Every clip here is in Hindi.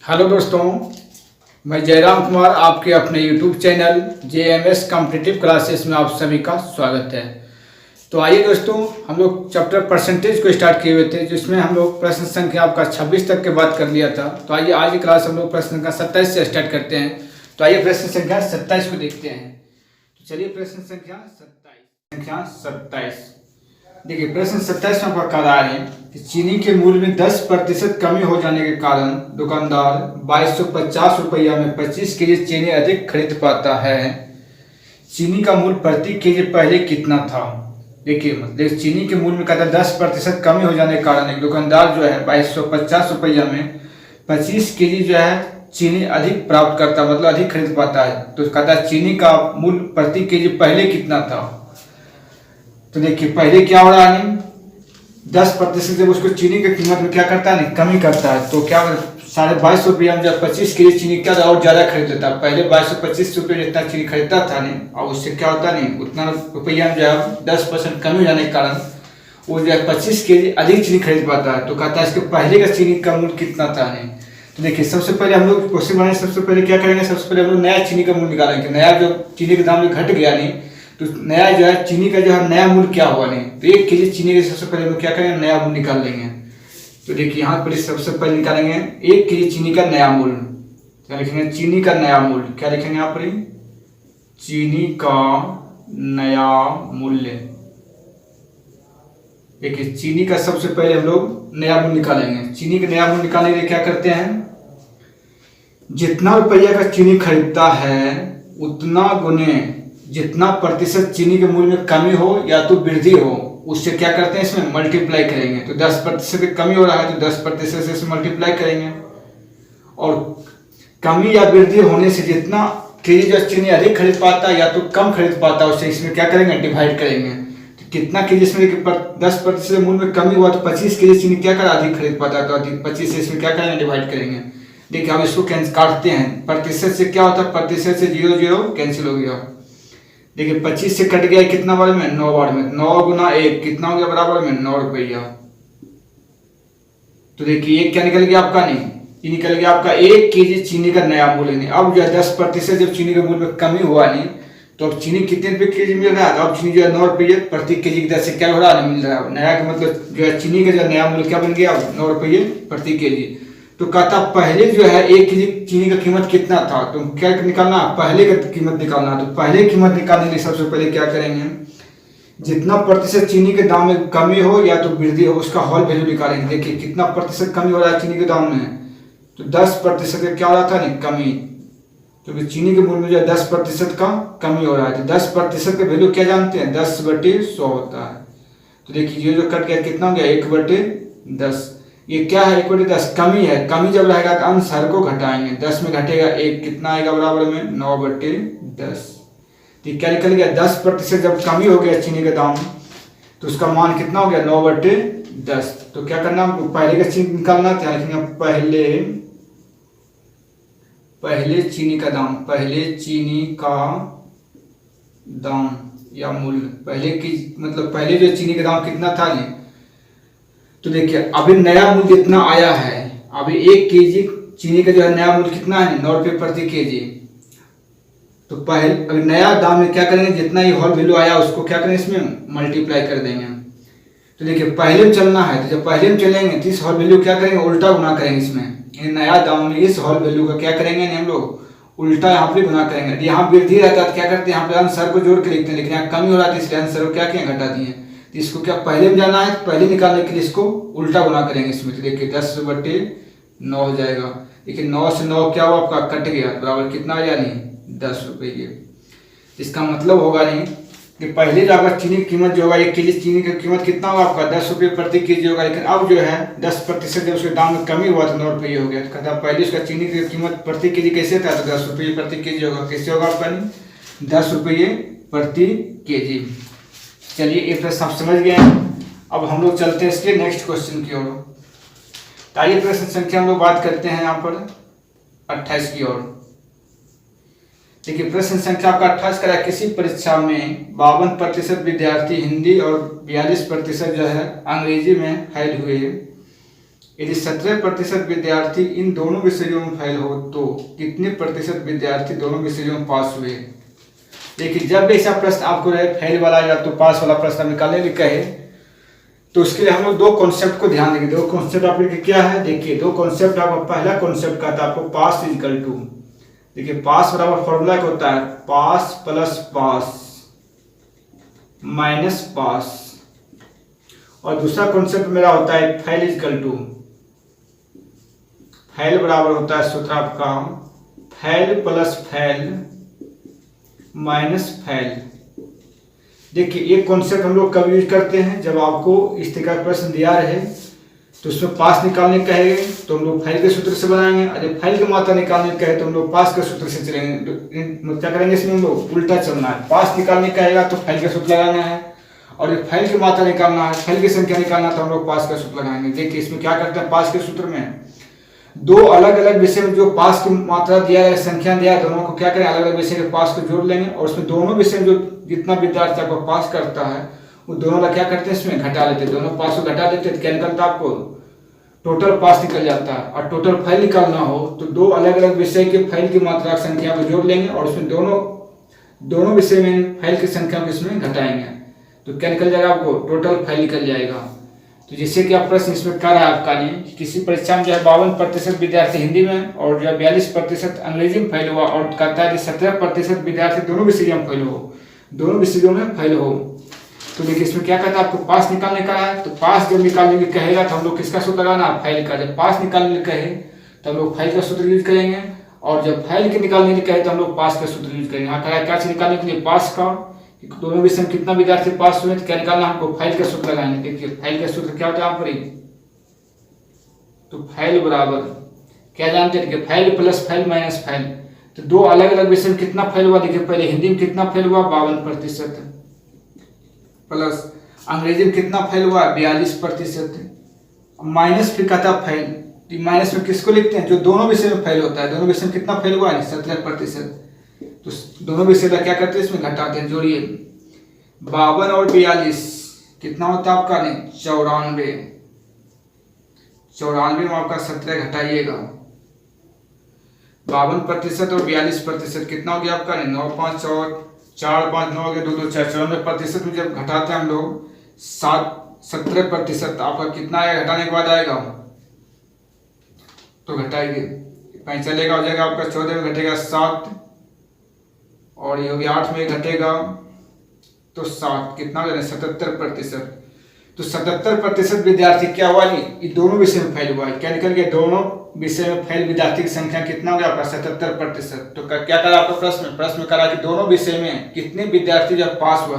हेलो दोस्तों, मैं जयराम कुमार आपके अपने YouTube channel JMS competitive classes में आप सभी का स्वागत है। तो आइए दोस्तों, हम लोग चैप्टर परसेंटेज को स्टार्ट किए हुए थे, जिसमें हम लोग प्रश्न संख्या आपका 26 तक के बात कर लिया था। तो आइए आज की क्लास हम लोग प्रश्न संख्या 27 से स्टार्ट करते हैं। तो आइए प्रश्न संख्या 27 को देखते हैं। तो चलिए प्रश्न संख्या 27 देखिए, प्रश्न 27 में आपका कह रहा है कि चीनी के मूल्य में 10% कमी हो जाने के कारण दुकानदार 2250 रुपया में 25 केजी चीनी अधिक खरीद पाता है। चीनी का मूल्य प्रति केजी पहले कितना था? देखिए, मतलब चीनी के मूल्य में कहता है 10% कमी हो जाने के कारण एक दुकानदार जो है 2250 रुपया में 25 केजी जो है चीनी अधिक प्राप्त करता, मतलब अधिक खरीद पाता है। तो कहता है चीनी का मूल्य प्रति केजी पहले कितना था। तो देखिए, पहले क्या हो रहा है, 10% जब उसको चीनी की कीमत में क्या करता है, कमी करता है। तो क्या 2250 रुपया में जब 25 केजी चीनी क्या और ज्यादा खरीद लेता है। पहले 2225 रुपये जितना चीनी खरीदता था नहीं, और उससे क्या होता नहीं, उतना रुपया में जो है 10% कमी हो जाने के कारण वो जो है 25 केजी अधिक चीनी खरीद पाता है। तो कहता है इसके पहले का चीनी का मूल्य कितना था नहीं। तो देखिए, सबसे पहले हम लोग क्वेश्चन बनाए, सबसे पहले क्या करेंगे, सबसे पहले हम लोग नया चीनी का मूल्य निकालेंगे। नया जो चीनी के दाम में घट गया नहीं, तो नया जो है चीनी का जो है नया मूल्य क्या हुआ नहीं। तो 1 केजी चीनी के सबसे पहले हम क्या करेंगे, नया मूल्य निकाल लेंगे। तो देखिए, यहाँ पर सबसे पहले निकालेंगे 1 केजी चीनी का नया मूल्य। क्या लिखेंगे, चीनी का नया मूल्य। क्या लिखेंगे यहाँ पर, चीनी का नया मूल्य। देखिए, चीनी का सबसे पहले हम लोग नया मूल्य निकालेंगे। चीनी का नया मूल्य निकालने के लिए क्या करते हैं, जितना रुपया का चीनी खरीदता है उतना गुने जितना प्रतिशत चीनी के मूल्य में कमी हो या तो वृद्धि हो, उससे क्या करते हैं, इसमें मल्टीप्लाई करेंगे। तो 10% की कमी हो रहा है तो 10% से इसे मल्टीप्लाई करेंगे। और कमी या वृद्धि होने से जितना केजी जो चीनी अधिक खरीद पाता है या तो कम खरीद पाता है, उससे इसमें क्या करेंगे, डिवाइड करेंगे। तो कितना केजी इसमें 10% मूल्य में कमी हुआ तो 25 केजी चीनी क्या करा, अधिक खरीद पाता है। तो अधिक 25 से इसमें क्या करेंगे, डिवाइड करेंगे। देखिए, हम इसको काटते हैं। प्रतिशत से क्या होता है, प्रतिशत से 0 0 कैंसिल हो गया। देखिए, 25 से कट गया कितना बार में, 9 बार में। 9 गुना 1 कितना हो गया, बराबर में 9 रुपया। तो देखिए, एक क्या निकल गया आपका, नहीं, ये निकल गया आपका 1 केजी चीनी का नया मूल्य नहीं। अब जो है 10% जब चीनी के मूल्य में कमी हुआ नहीं, तो अब चीनी कितने रुपये केजी मिल रहा है, तो अब चीनी जो है 9 रुपये प्रति केजी की दर से क्या हो रहा है, मिल रहा है। नया का मतलब जो है चीनी का जो नया मूल्य क्या बन गया, 9 रुपये प्रति केजी। तो कहता पहले जो है 1 केजी चीनी का कीमत कितना था, तो क्या निकालना, पहले का कीमत निकालना। तो पहले कीमत निकालने के लिए सबसे पहले क्या करेंगे, जितना प्रतिशत चीनी के दाम में कमी हो या तो वृद्धि हो उसका होल वैल्यू निकालेंगे। देखिए, कितना प्रतिशत कमी हो रहा है चीनी के दाम में, तो 10% क्या हो रहा था, नहीं, कमी। क्योंकि चीनी के मूल्य में जो है 10% का कमी हो रहा है। तो 10% का वैल्यू क्या जानते हैं, 10/100 होता है। तो देखिए, ये जो कट गया कितना हो गया, 1/10। ये क्या है, 1/10 कमी है। कमी जब रहेगा तो अंश हर को घटाएंगे, 10 में घटेगा 1, कितना आएगा, बराबर में 9/10। तो क्या निकल गया, 10% जब कमी हो गया चीनी के दाम तो उसका मान कितना हो गया, 9/10। तो क्या करना, पहले का चीनी निकालना था, लिखेंगे पहले चीनी का दाम, पहले चीनी का दाम या मूल्य। पहले की मतलब पहले जो चीनी का दाम कितना था नहीं। तो देखिए, अभी नया मूल्य जितना आया है, अभी 1 केजी चीनी का जो है नया मूल्य कितना है, 9 रुपये प्रति केजी। तो पहले अभी नया दाम में क्या करेंगे, जितना ये होल वैल्यू आया उसको क्या करेंगे, इसमें मल्टीप्लाई कर देंगे। तो देखिए, पहले में चलना है, तो जब पहले में चलेंगे तो इस होल वैल्यू क्या करेंगे, उल्टा गुना करेंगे। इसमें नया दाम में इस होल वैल्यू का क्या करेंगे, हम लोग उल्टा यहाँ पे गुना करेंगे। यहाँ वृद्धि रहता है तो क्या करते हैं, यहाँ पे आंसर को जोड़ के लिखते हैं, लेकिन यहाँ कमी हो रहा है इसलिए आंसर को क्या किया, घटा दिए। तो इसको क्या पहले में जाना है, पहले निकालने के लिए इसको उल्टा गुना करेंगे इसमें। तो देखिए, 10/9 हो जाएगा। देखिए, 9 से 9 क्या हुआ आपका, कट गया, बराबर कितना आया, नहीं, 10 रुपये। इसका मतलब होगा नहीं कि पहले जो आपका चीनी की कीमत जो होगा, 1 केजी चीनी की कीमत कितना होगा आपका, 10 रुपये प्रति केजी होगा। लेकिन अब जो है 10% जब उसके दाम में कमी हुआ तो 9 रुपये हो गया। तो कहता पहले उसका चीनी की कीमत प्रति केजी कैसे था, तो 10 रुपये प्रति केजी होगा। कैसे होगा आपका, नहीं, 10 रुपये प्रति केजी। चलिए, ये प्रश्न आप समझ गए हैं। अब हम लोग चलते हैं इसके नेक्स्ट क्वेश्चन की ओर। तो आइए प्रश्न संख्या हम लोग बात करते हैं यहाँ पर 28 की ओर। देखिए, प्रश्न संख्या आपका 28 करा, किसी परीक्षा में 52% विद्यार्थी हिंदी और 42% जो है अंग्रेजी में फेल हुए यदि 17% विद्यार्थी इन दोनों विषयों में फेल हो तो कितने प्रतिशत विद्यार्थी दोनों विषयों में पास हुए। देखिए, जब भी ऐसा प्रश्न आपको रहे फेल वाला या तो पास वाला प्रश्न निकालने के कहे, तो उसके लिए हम लोग दो कॉन्सेप्ट को ध्यान देंगे। दो कॉन्सेप्ट आपके क्या है, देखिए दो कॉन्सेप्ट। आपका पहला कॉन्सेप्ट का था आपको पास इक्वल टू, देखिए पास बराबर फॉर्मूला क्या होता है, पास प्लस पास माइनस पास। और दूसरा कॉन्सेप्ट मेरा होता है फेल इक्वल टू, फेल बराबर होता है सूत्र आपका fail plus fail minus fail. देखिए ये कॉन्सेप्ट हम लोग कब यूज करते हैं, जब आपको इस तरह का प्रश्न दिया रहे तो उसमें पास निकालने कहेंगे तो हम लोग फेल के सूत्र से बनाएंगे, और जब फेल की मात्रा निकालने कहे तो हम लोग पास के सूत्र से चलेंगे। तो क्या करेंगे, इसमें हम लोग उल्टा चलना है। पास निकालने कहेगा तो फेल का सूत्र लगाना है, और जब फेल की मात्रा निकालना है, फेल की संख्या निकालना तो हम लोग पास का सूत्र लगाएंगे। देखिए इसमें क्या करते हैं, पास के सूत्र में दो अलग अलग विषय में जो पास की मात्रा दिया है, संख्या दिया है, दोनों को क्या करें अलग अलग विषय के पास को जोड़ लेंगे, और उसमें दोनों विषय में जो जितना विद्यार्थी आपको पास करता है वो दोनों का क्या करते हैं इसमें घटा लेते हैं। दोनों पास को घटा देते हैं, क्या निकलता है आपको टोटल पास निकल जाता है। और टोटल फेल निकालना हो तो दो अलग अलग विषय के फेल की मात्रा संख्या को जोड़ लेंगे, और उसमें दोनों विषय में फेल की संख्या को इसमें घटाएंगे, तो क्या निकल जाएगा आपको टोटल फेल निकल जाएगा। तो जैसे कि आप प्रश्न इसमें कर रहा है आपका नहीं, किसी परीक्षा में जो है 52% विद्यार्थी हिंदी में और जो है 42% अंग्रेजी में फेल हुआ, और कहता है कि 17% विद्यार्थी दोनों विषयों में फेल हो, दोनों विषयों में फेल हो। तो देखिए इसमें क्या कहता है, आपको पास निकालने का है, तो पास जब निकालने के कहेगा तो हम लोग किसका सूत्र लगाना, फेल का। जब पास निकालने कहे तो हम लोग फेल का सूत्र यूज करेंगे, और जब फेल के निकालने के कहे तो हम लोग पास का सूत्र यूज करेंगे। यहाँ कहा क्या निकालने के लिए, पास का, दोनों विषय में कितना विद्यार्थी पास हुए तो क्या निकालना, हमको फेल का सूत्र लगाएंगे। देखिए फेल का सूत्र क्या होता है यहाँ पर, तो फेल बराबर क्या जानते हैं, fail plus fail minus fail. तो दो अलग अलग विषय में कितना फेल हुआ, देखिए पहले हिंदी में कितना फेल हुआ 52%, प्लस अंग्रेजी में कितना फेल हुआ 42%, माइनस फिर कहता फेल। माइनस में किसको लिखते हैं, जो दोनों विषय में फेल होता है, दोनों विषय में कितना फेल हुआ है 17%। तो दोनों विषय का क्या करते हैं इसमें घटाते हैं, जोड़िए 52 और 42 कितना होता है आपका, नहीं 94 में आपका 17 घटाइएगा, 52% और 42% कितना हो गया आपका, नहीं 9 5 और 4 5 9 हो गया 2 2 4 94% में जब घटाते हैं हम लोग 17% आपका कितना आएगा, घटाने के बाद आएगा तो घटाएंगे कहीं चलेगा, हो जाएगा आपका 14 में घटेगा 7, और ये हो गया 8 में घटेगा तो 7, कितना हो जाएगा 77%। तो 77% विद्यार्थी क्या हुआ, ये दोनों विषय में फेल हुआ है। क्या निकल गया, दोनों विषय में फेल विद्यार्थी की संख्या कितना हो गया आपका 77%। तो क्या करा आपको प्रश्न करा कि दोनों विषय में कितने विद्यार्थी जब पास हुआ,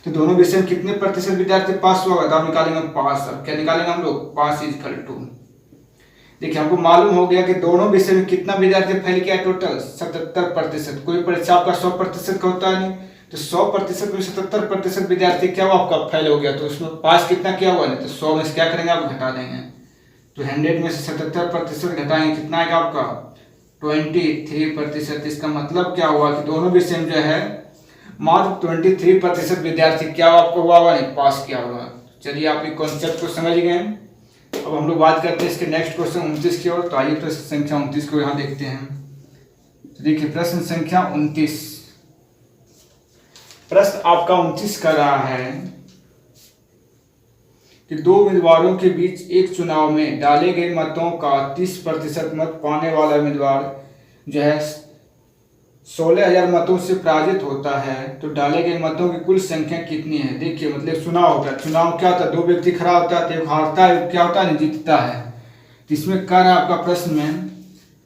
तो दोनों विषय में कितने प्रतिशत विद्यार्थी पास हुआ, तो आप निकालेंगे पास। अब क्या निकालेंगे हम लोग, पास इक्वल टू, देखिए हमको मालूम हो गया कि दोनों विषय में कितना विद्यार्थी फेल किया, टोटल 77%। कोई परीक्षा आपका 100% का होता है नहीं, तो 100% में 77% विद्यार्थी क्या हुआ आपका फेल हो गया, तो उसमें पास कितना क्या हुआ, नहीं तो 100 में से क्या करेंगे आप घटा देंगे, तो 100 में से 77% घटाएंगे, कितना आएगा आपका 23%। इसका मतलब क्या हुआ कि दोनों विषय में जो है मात्र 23% विद्यार्थी क्या आपको हुआ नहीं पास किया होगा। चलिए आप ये कॉन्सेप्ट को समझ गए। अब हम लोग बात करते हैं इसके नेक्स्ट क्वेश्चन 29 की ओर। तो आइए प्रश्न संख्या 29 को यहाँ देखते हैं। तो देखिए प्रश्न संख्या 29, प्रश्न आपका 29 कर रहा है कि दो उम्मीदवारों के बीच एक चुनाव में डाले गए मतों का 30% मत पाने वाला उम्मीदवार जो है 16,000 मतों से पराजित होता है, तो डाले गए मतों की कुल संख्या कितनी है। देखिए मतलब चुनाव होता है, चुनाव क्या होता है, दो व्यक्ति खड़ा होता है, एक हारता है, क्या होता है जीतता है। तो इसमें कह रहा है आपका प्रश्न में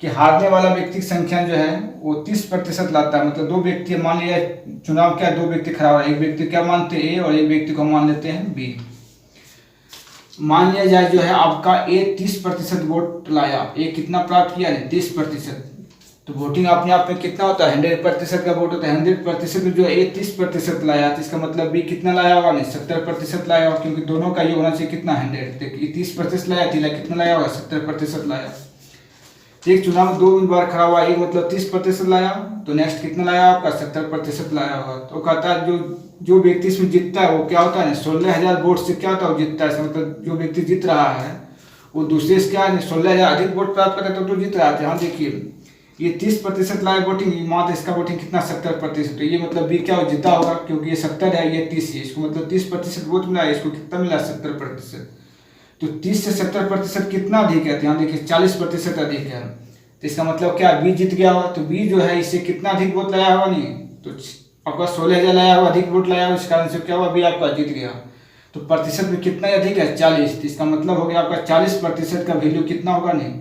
कि हारने वाला व्यक्ति की संख्या जो है वो 30% लाता है। मतलब दो व्यक्ति, मान लिया चुनाव क्या, दो व्यक्ति खड़ा हुआ, एक व्यक्ति क्या मानते हैं ए और एक व्यक्ति को मान लेते हैं बी। मान लिया जाए जो है आपका ए 30% वोट लाया, ए कितना प्राप्त किया है 30%। तो वोटिंग अपने आप में कितना होता है 100% का वोट होता है। 100% में जो है 30% लाया, तो इसका मतलब बी कितना लाया होगा नहीं 70% लाया होगा, क्योंकि दोनों का ये होना चाहिए कितना 100। देखिए 30% लाया, तीला कितना लाया होगा 70% लाया। एक चुनाव में दो उम्मीदवार खड़ा हुआ, एक मतलब 30% लाया, तो नेक्स्ट कितना लाया आपका 70% लाया होगा। तो कहता है जो व्यक्ति इसमें जीतता है वो क्या होता है 16,000 वोट से क्या होता है वो जीतता है। मतलब जो व्यक्ति जीत रहा है वो दूसरे से क्या 16,000 अधिक वोट प्राप्त करते तो जीत रहा था। यहाँ देखिए ये 30% लाए वोटिंग, मात्र इसका वोटिंग कितना 70%, तो ये मतलब बी क्या जीता होगा, क्योंकि ये 70 है ये 30 है, इसको मतलब 30% वोट मिला है, इसको कितना मिला 70%। तो 30 से 70% कितना अधिक है, तो यहाँ देखिए 40% अधिक है, तो इसका मतलब क्या बी जीत गया होगा। तो बी जो है इससे कितना अधिक वोट लाया होगा, नहीं तो आपका 16,000 लाया होगा, अधिक वोट लाया होगा, इस कारण से क्या हुआ बी आपका जीत गया। तो प्रतिशत में कितना अधिक है 40, तो इसका मतलब हो गया आपका 40% का वैल्यू कितना होगा, नहीं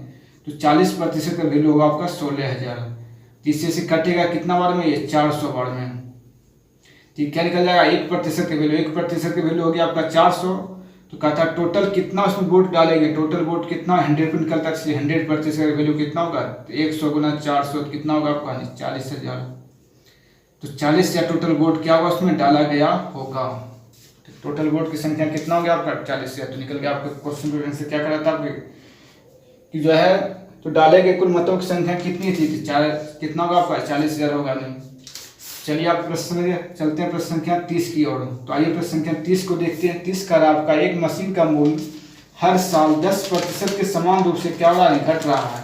तो 40% का वैल्यू होगा आपका 16,000। तीसरे से कटेगा कितना बार में, ये 400 बार में। तो क्या निकल जाएगा 1% का वैल्यू, 1% का वैल्यू हो गया आपका 400। तो कहता है टोटल कितना उसमें वोट डालेंगे, टोटल वोट कितना 100 पे निकलता है, इसलिए 100% का वैल्यू कितना होगा, तो 100 गुना 400 कितना होगा आपका 40,000। तो 40,000 टोटल वोट क्या होगा उसमें डाला गया होगा। तो टोटल वोट की संख्या कितना हो गया आपका 40,000। तो निकल गया आपके क्वेश्चन के आंसर क्या करा था आपके कि जो है तो डाले गए कुल मतों की संख्या कितनी थी, कितना होगा आपका 40,000 होगा। नहीं चलिए आप प्रश्न में चलते हैं, प्रश्न संख्या 30 की ओर। तो आइए प्रश्न संख्या 30 को देखते हैं। 30 का आपका एक मशीन का मूल्य हर साल 10% के समान रूप से क्या हो रहा है, घट रहा है।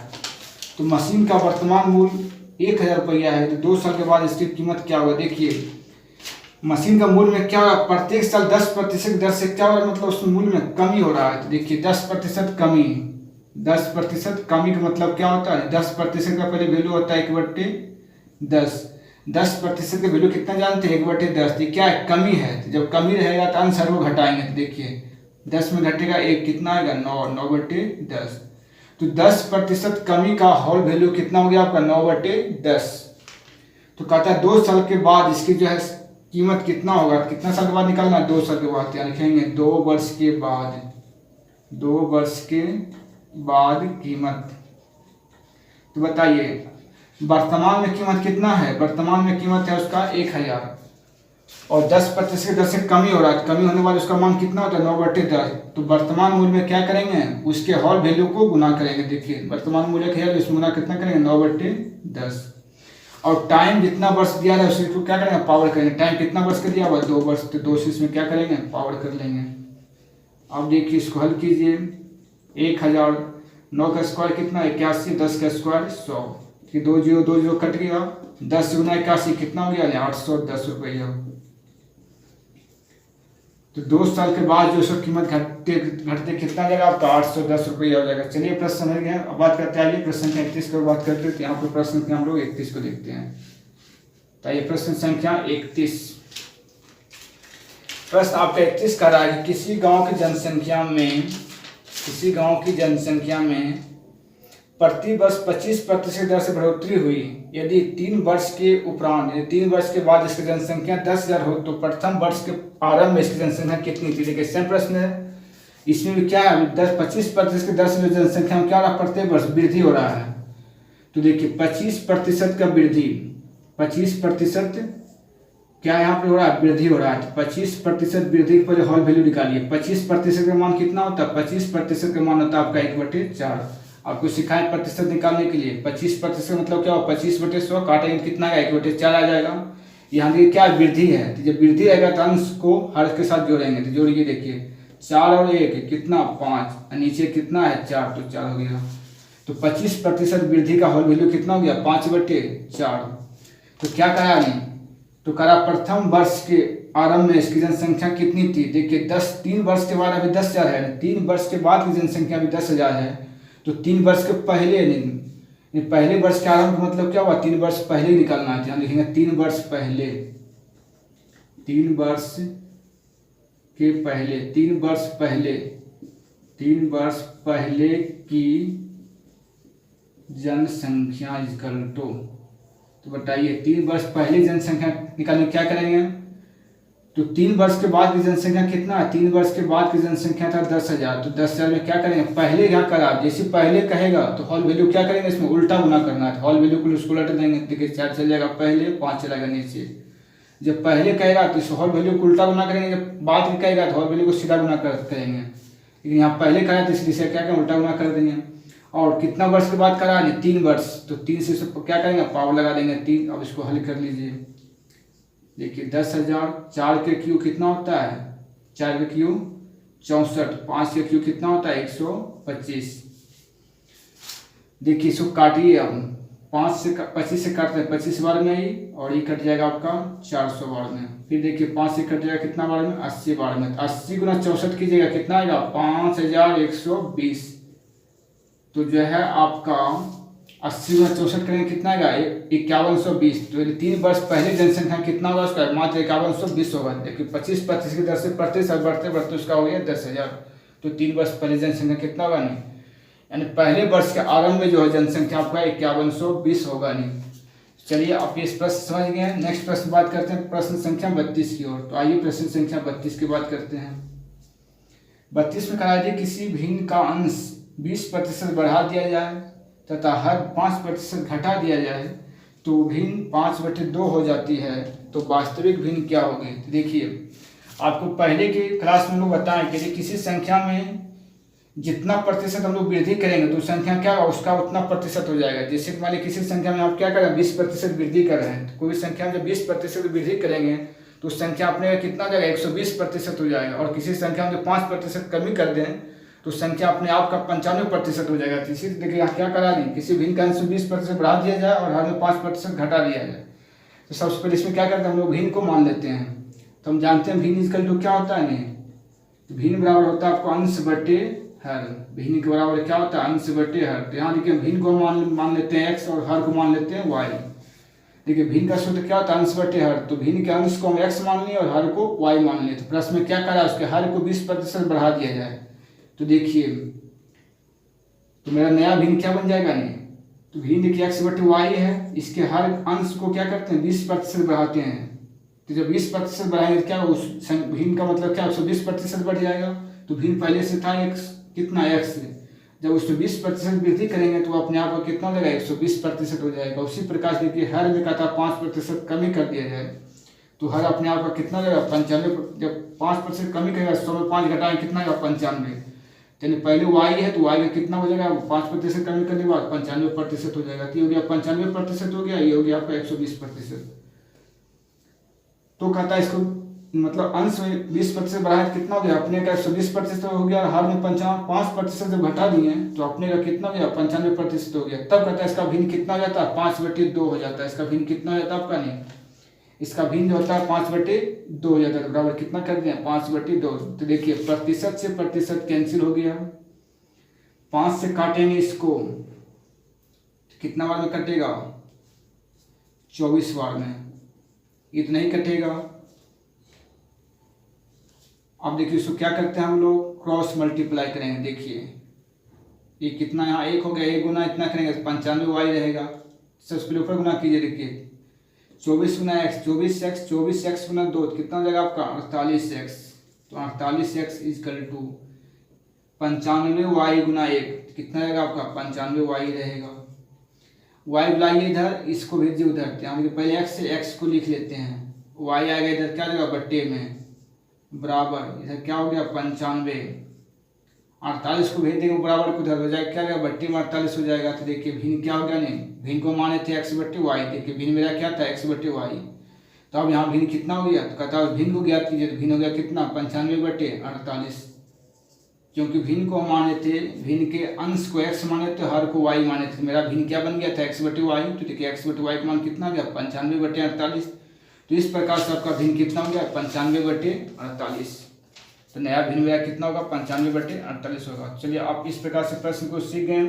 तो मशीन का वर्तमान मूल्य 1,000 रुपया है, तो 2 साल के बाद इसकी कीमत क्या होगा। देखिए मशीन का मूल्य में क्या होगा, प्रत्येक साल 10% दर से क्या हो रहा है, मतलब उस मूल्य में कमी हो रहा है। तो देखिए 10% कमी, 10% कमी का मतलब क्या होता है, 10% का पहले वैल्यू होता है 1/10। 10% का वैल्यू कितना जानते हैं 1/10, क्या है कमी है। तो जब कमी रहेगा तो आंसर को घटाएंगे। तो देखिए 10 में घटेगा 1 कितना आएगा 9, 9/10। तो 10% कमी का होल वैल्यू कितना हो गया आपका 9/10। तो कहता है 2 साल के बाद इसकी जो है कीमत कितना होगा, कितना साल के बाद निकालना है 2 साल के बाद, क्या लिखेंगे 2 वर्ष के बाद, 2 वर्ष के बाद कीमत। तो बताइए वर्तमान में कीमत कितना है, वर्तमान में कीमत है उसका 1,000 और 10% दर से कमी हो रहा है, कमी होने वाले उसका मान कितना होता है 9/10। तो वर्तमान मूल्य में क्या करेंगे, उसके हॉल वैल्यू को गुना करेंगे। देखिए वर्तमान मूल्य है इसमें गुना कितना करेंगे 9/10 और टाइम जितना वर्ष दिया है उसको क्या करेंगे पावर करेंगे। टाइम कितना वर्ष का दिया हुआ 2 वर्ष, तो 2 से इसमें क्या करेंगे पावर कर लेंगे। अब देखिए इसको हल कीजिए, 1,000 9 का स्क्वायर कितना 81, 10 का स्क्वायर 100, कि 2 0 2 0 कट गया, 10 गुना 81 कितना हो गया 810 रुपया। तो 2 साल के बाद जो उसकी कीमत घटते घटते कितना जाएगा आपका 810 रुपया हो जाएगा। चलिए प्रश्न समझ गए। अब बात करते हैं, आइए प्रश्न संख्या 31 की बात करते हैं। यहाँ पर प्रश्न संख्या हम लोग 31 को देखते हैं। तो आइए प्रश्न संख्या 31, प्रश्न आपका 31 का रहा है कि किसी गांव की जनसंख्या में प्रति वर्ष 25% दर से बढ़ोतरी हुई। यदि 3 वर्ष के उपरांत, यदि 3 वर्ष के बाद इसकी जनसंख्या 10,000 हो तो प्रथम वर्ष के आरंभ में इसकी जनसंख्या कितनी थी। देखिए सेम प्रश्न है, इसमें भी क्या है 25% की दर से जनसंख्या में क्या रहा प्रत्येक वर्ष वृद्धि हो रहा है। तो देखिए 25% का वृद्धि, 25% क्या यहाँ पे हो रहा है वृद्धि हो रहा है। तो 25% वृद्धि पर होल वैल्यू निकालिए। 25% का मान कितना होता है, 25% का मान होता है आपका 1/4। आपको सिखाएं प्रतिशत निकालने के लिए। 25% मतलब क्या हो 25/100 काटेंगे कितना आएगा 1/4 आ जाएगा। यहाँ देखिए क्या वृद्धि है, तो जब वृद्धि रहेगा तो अंश को हर के साथ जोड़ेंगे। तो जोड़िए देखिए 4 और 1 कितना 5, नीचे कितना है 4, तो 4 हो गया। तो 25% वृद्धि का होल वैल्यू कितना हो गया 5/4। तो क्या करा नहीं, तो करा प्रथम वर्ष के आरंभ में इसकी जनसंख्या कितनी थी। देखिए 3 वर्ष के बाद अभी 10,000 है, 3 वर्ष के बाद की जनसंख्या अभी 10,000 है। तो 3 वर्ष के पहले नहीं, पहले वर्ष के आरंभ मतलब क्या हुआ 3 वर्ष पहले निकालना है। यहाँ लिखेंगे 3 वर्ष पहले, 3 वर्ष के पहले, 3 वर्ष पहले, 3 वर्ष पहले की जनसंख्या इक्वल टू। तो बताइए 3 वर्ष पहले जनसंख्या निकालने क्या करेंगे। तो 3 वर्ष के बाद की जनसंख्या कितना है, 3 वर्ष के बाद की जनसंख्या था 10,000। तो 10,000 में क्या करेंगे पहले यहाँ करा, जैसे पहले कहेगा तो हॉल वैल्यू क्या करेंगे इसमें उल्टा गुना करना है। हॉल वैल्यू को उसको उलट देंगे। देखिए 4 चल जाएगा पहले, 5 चलेगा नीचे। जब पहले कहेगा तो इस हॉल वैल्यू को उल्टा गुना करेंगे, जब बाद में कहेगा तो हॉल वैल्यू को सीधा गुना करेंगे। लेकिन यहाँ पहले कहा तो इसलिए क्या करेंगे उल्टा गुना कर देंगे। और कितना वर्ष के बाद करा 3 वर्ष, तो 3 से क्या करेंगे पावर लगा देंगे 3। अब इसको हल कर लीजिए। देखिए 10,000, 4 के क्यू कितना होता है 4 के क्यू 64, 5 से क्यों कितना होता है 125। देखिए इसको काटिए, अब 5 से 25 से काटते हैं 25 बार में ही, और ये कट जाएगा आपका 400 बार में। फिर देखिए 5 से कट जाएगा कितना बार में 80 बार में। 80 गुना 64 कीजिएगा कितना आएगा 5120। तो जो है आपका 80 गुना 64 करेंगे कितना आएगा 5120। तो 3 वर्ष पहले जनसंख्या कितना होगा उसका मात्र 5120 होगा। देखिए 25 की दर से प्रति साल बढ़ते बढ़ते उसका हो गया 10,000। तो 3 वर्ष पहले जनसंख्या कितना होगा नहीं, यानी पहले वर्ष के आरंभ में जो है जनसंख्या आपका 5120 होगा नहीं। चलिए आप इस प्रश्न समझ गए हैं। नेक्स्ट प्रश्न बात करते हैं प्रश्न संख्या 32 की ओर। तो आइए प्रश्न संख्या 32 की बात करते हैं। 32 में कहा है किसी भिन्न का अंश 20% बढ़ा दिया जाए तथा हर 5% घटा दिया जाए तो भिन्न 5/2 हो जाती है, तो वास्तविक भिन्न क्या होगी। तो देखिए आपको पहले की क्लास में लोग बताएं कि किसी संख्या में जितना प्रतिशत हम लोग वृद्धि करेंगे तो संख्या क्या होगा उसका उतना प्रतिशत हो जाएगा। जैसे मान लीजिए किसी संख्या में आप क्या कर रहे हैं 20% वृद्धि कर रहे हैं, तो कोई संख्या में जब 20% वृद्धि करेंगे तो संख्या अपने कितना हो जाएगा 120% हो जाएगा। और किसी संख्या में 5% कमी कर दें तो संख्या अपने आप का 95% हो जाएगा। तो इसी देखिए यहाँ क्या करा दी, किसी भिन्न का अंश 20% बढ़ा दिया जाए और हर में 5% घटा दिया जाए। तो सबसे पहले इसमें क्या करते हैं हम लोग भिन्न को मान लेते हैं। तो हम जानते हैं भिन्न इक्वल टू क्या होता है नहीं, भिन्न बराबर होता है आपको अंश बटे हर। भिन्न के बराबर क्या होता है अंश बटे हर। तो यहाँ देखिए भिन्न को मान लेते हैं x और हर को मान लेते हैं y। देखिए भिन्न का सूत्र क्या होता है अंश बटे हर। तो भिन्न के अंश को हम x मान लिए और हर को y मान लिए। तो प्रश्न में क्या करा उसके हर को 20% बढ़ा दिया जाए। तो देखिए तो मेरा नया भिन्न क्या बन जाएगा नहीं, तो भिन्न देखिए x बटे y है, इसके हर अंश को क्या करते हैं 20% बढ़ाते हैं। तो जब 20% बढ़ाएंगे तो क्या उस भिन्न का मतलब क्या 120% बढ़ जाएगा। तो भिन्न पहले से था x कितना x, जब उसमें 20% वृद्धि करेंगे तो अपने आप को कितना हो जाएगा 120% हो जाएगा। उसी प्रकार से देखिए हर में कहता 5% कमी कर दिया जाए तो हर अपने आप का कितना हो जाएगा 95। जब 5% कमी करेगा 100 में 5 घटाएंगे कितना आएगा 95। यानी पहले y है तो y का कितना हो जाएगा 5% कमी करने के बाद 95% हो जाएगा। तो ये हो गया 95% हो गया, ये हो गया आपका 120%। तो कहता है इसको मतलब अंश में 20% बढ़ाए कितना हो गया अपने का 120% हो गया, हर में 5% जब घटा दिए तो अपने का कितना हो गया 95% हो गया। तब कहता है इसका भिन्न कितना हो जाता है 5/2 हो जाता है। इसका भिन्न कितना हो जाता है आपका नहीं, इसका भिन्न जो होता है 5/2 हो जाता है। बराबर कितना कर दिया 5/2। तो देखिए प्रतिशत से प्रतिशत कैंसिल हो गया, 5 से काटेंगे इसको कितना बार में कटेगा 24 बार में, इतना ही कटेगा। अब देखिए इसको क्या करते हैं हम लोग क्रॉस मल्टीप्लाई करेंगे। देखिए ये कितना यहाँ 1 हो गया, 1 गुना इतना करेंगे 95y रहेगा। सबसे ऊपर गुना कीजिए, देखिए 24 गुना x 24x गुना 2 कितना हो जाएगा आपका 48x। तो 48x इजकल टू 95y गुना 1 कितना रहेगा आपका 95y रहेगा। y बुलाइए इधर, इसको भेजिए उधर। यहाँ देखिए पहले x से x को लिख लेते हैं, y आएगा इधर क्या रहेगा बट्टे में बराबर इधर क्या हो गया 95। 48 को भेज देंगे बराबर को उधर हो जाएगा क्या रहेगा बट्टे में 48 हो जाएगा। तो देखिए भिन्न क्या हो गया नहीं, भिन्न को माने थे x/y। देखिए भिन्न मेरा क्या था x/y। तो अब यहाँ भिन्न कितना हो गया, तो कहता है भिन्न को ज्ञात कीजिए। तो भिन्न हो गया कितना 95/48, क्योंकि भिन्न को माने थे, भिन्न के अंश को x माने थे, हर को y माने थे। मेरा भिन्न क्या बन गया था x/y। तो देखिए x/y का मान कितना गया 95/48। तो इस प्रकार से आपका भिन्न कितना हो गया 95/48। तो नया भिन्न मेरा कितना होगा 95/48 होगा। चलिए आप इस प्रकार से प्रश्न को सीख गए।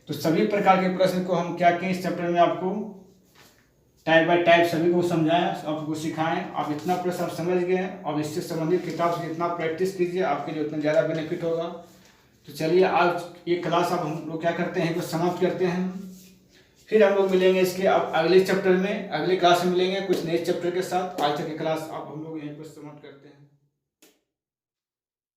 तो सभी प्रकार के प्रश्न को हम क्या किए इस चैप्टर में आपको टाइप बाय टाइप सभी को समझाएं, आपको सिखाएं। आप इतना प्रश्न आप समझ गए। अब इससे संबंधित किताब से जितना प्रैक्टिस कीजिए आपके लिए उतना ज़्यादा बेनिफिट होगा। तो चलिए आज ये क्लास अब हम लोग क्या करते हैं कुछ समाप्त करते हैं। फिर हम लोग मिलेंगे इसके अब अगले चैप्टर में, अगले क्लास में मिलेंगे कुछ नए चैप्टर के साथ। आज तक की क्लास आप हम लोग यहीं पर समाप्त करते हैं।